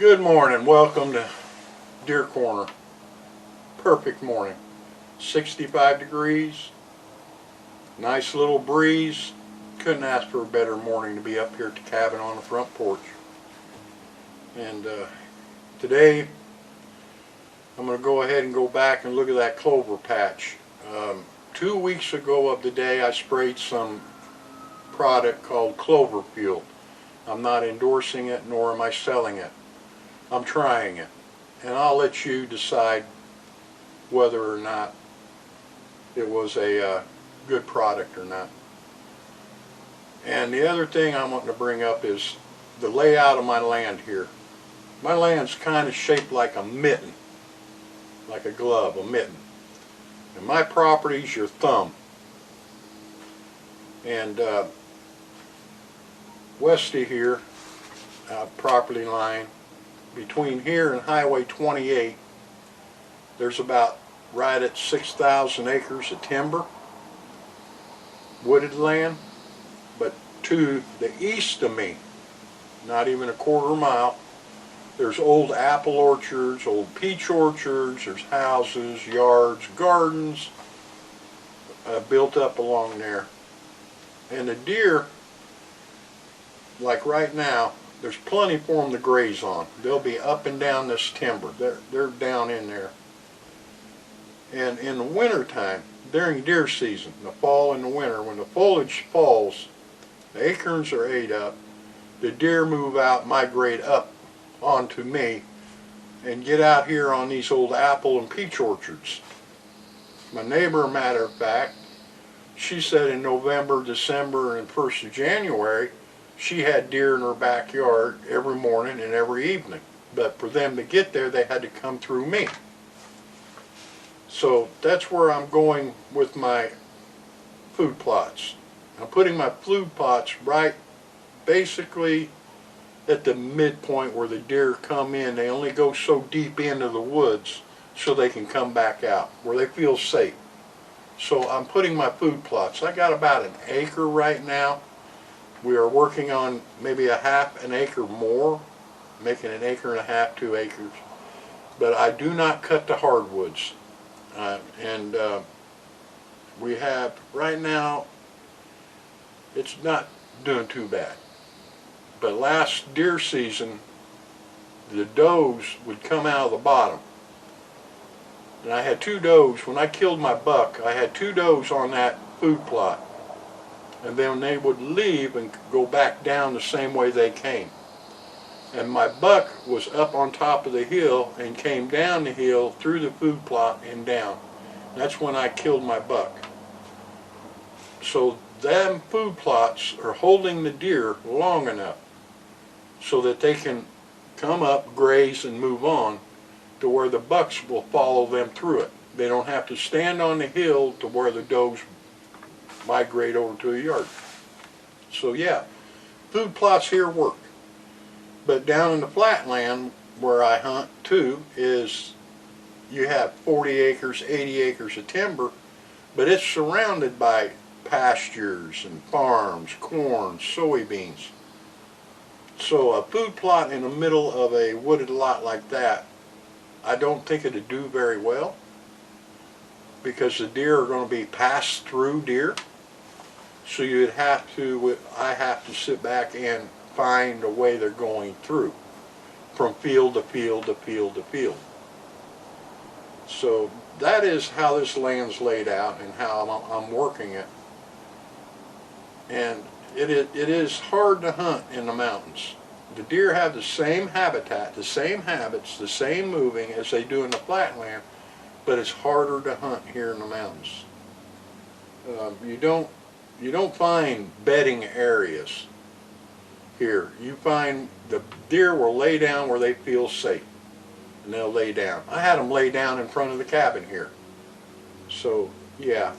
Good morning. Welcome to Deer Corner. Perfect morning. 65 degrees. Nice little breeze. Couldn't ask for a better morning to be up here at the cabin on the front porch. And today I'm going to go ahead and go back and look at that clover patch. 2 weeks ago of the day I sprayed some product called Clover Fuel. I'm not endorsing it, nor am I selling it. I'm trying it, and I'll let you decide whether or not it was a good product or not. And the other thing I want to bring up is the layout of my land here. My land's kind of shaped like a mitten, like a glove, a mitten. And my property's your thumb. And west of here, property line, between here and Highway 28, there's about right at 6,000 acres of timber, wooded land. But to the east of me, not even a quarter mile, there's old apple orchards, old peach orchards, there's houses, yards, gardens built up along there. And the deer, like right now, there's plenty for them to graze on. They'll be up and down this timber. They're down in there. And in the winter time, during deer season, the fall and the winter, when the foliage falls, the acorns are ate up, the deer move out, migrate up onto me, and get out here on these old apple and peach orchards. My neighbor, matter of fact, she said in November, December, and 1st of January, she had deer in her backyard every morning and every evening. But for them to get there, they had to come through me. So that's where I'm going with my food plots. I'm putting my food plots right basically at the midpoint where the deer come in. They only go so deep into the woods so they can come back out, where they feel safe. So I'm putting my food plots. I got about an acre right now. We are working on maybe a half an acre more, making an acre and a half, 2 acres. But I do not cut the hardwoods. We have, right now, it's not doing too bad. But last deer season, the does would come out of the bottom. And I had 2 does. When I killed my buck, I had 2 does on that food plot. And then they would leave and go back down the same way they came. And my buck was up on top of the hill and came down the hill through the food plot and down. That's when I killed my buck. So them food plots are holding the deer long enough so that they can come up, graze, and move on to where the bucks will follow them through it. They don't have to stand on the hill to where the does migrate over to a yard. So yeah, food plots here work. But down in the flatland where I hunt too, is you have 40 acres, 80 acres of timber, but it's surrounded by pastures and farms, corn, soybeans. So a food plot in the middle of a wooded lot like that, I don't think it'd do very well, because the deer are going to be passed through deer. So I have to sit back and find a way they're going through, from field to field to field to field. So that is how this land's laid out and how I'm working it. And it is hard to hunt in the mountains. The deer have the same habitat, the same habits, the same moving as they do in the flatland, but it's harder to hunt here in the mountains. You don't find bedding areas here. You find the deer will lay down where they feel safe, and they'll lay down. I had them lay down in front of the cabin here. So yeah,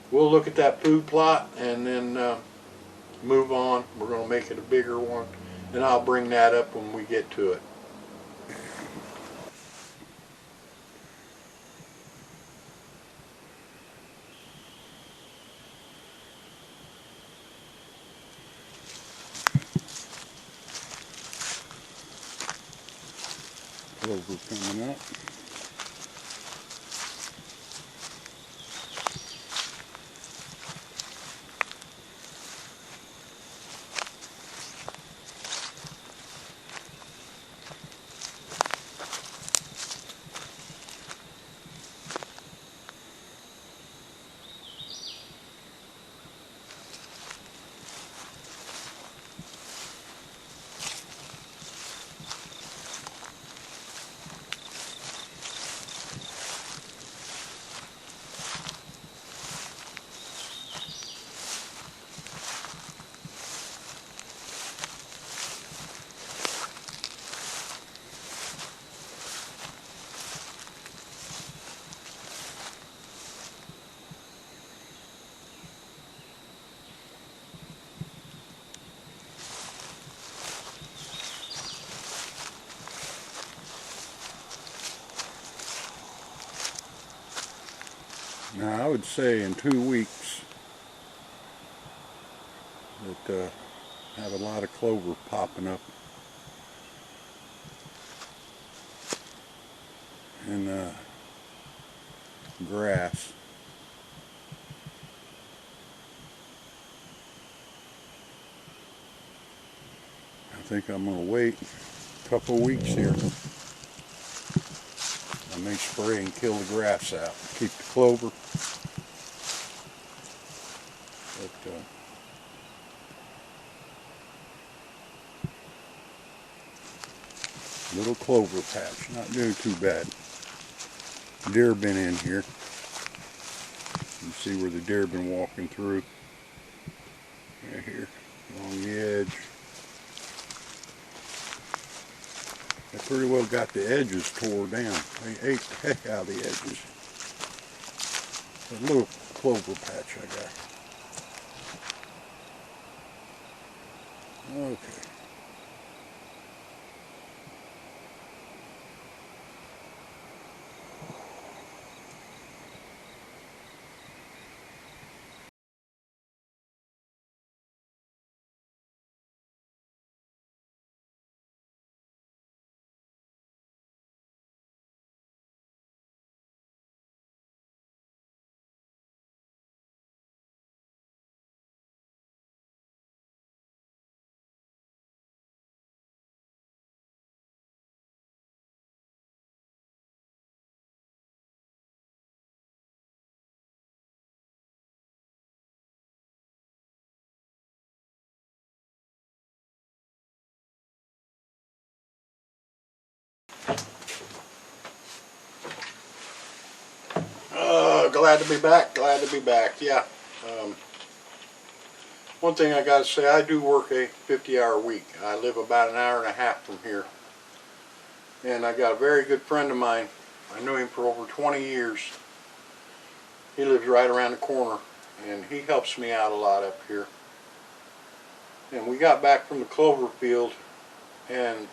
we'll look at that food plot and then move on. We're going to make it a bigger one, and I'll bring that up when we get to it. clover coming up. Now I would say in 2 weeks that have a lot of clover popping up and grass. I think I'm going to wait a couple weeks here. I may spray and kill the grass out, keep the clover. But little clover patch, not doing too bad. Deer been in here. You can see where the deer been walking through. Right here, along the edge. I pretty well got the edges tore down. They ate the heck out of the edges. A little clover patch I got. Okay. Glad to be back. Glad to be back. Yeah. One thing I got to say, I do work a 50-hour week. I live about an hour and a half from here. And I got a very good friend of mine. I knew him for over 20 years. He lives right around the corner, and he helps me out a lot up here. And we got back from the clover field, and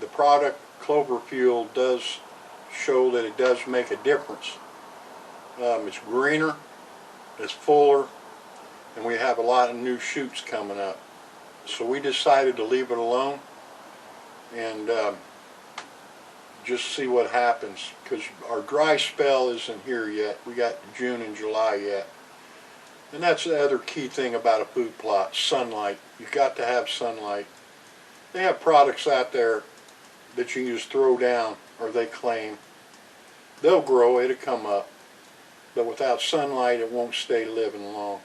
the product clover field does show that it does make a difference. It's greener, it's fuller, and we have a lot of new shoots coming up. So we decided to leave it alone and just see what happens, because our dry spell isn't here yet. We got June and July yet. And that's the other key thing about a food plot, sunlight. You've got to have sunlight. They have products out there that you can just throw down, or they claim. They'll grow, it'll come up. But without sunlight, it won't stay living long.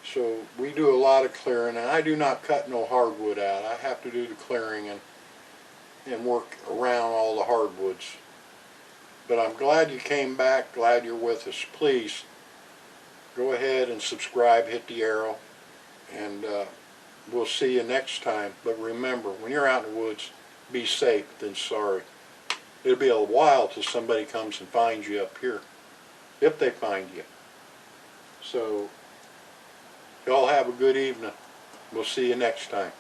So we do a lot of clearing, and I do not cut no hardwood out. I have to do the clearing and work around all the hardwoods. But I'm glad you came back, glad you're with us. Please go ahead and subscribe, hit the arrow, and we'll see you next time. But remember, when you're out in the woods, be safe than sorry. It'll be a while till somebody comes and finds you up here, if they find you. So y'all have a good evening. We'll see you next time.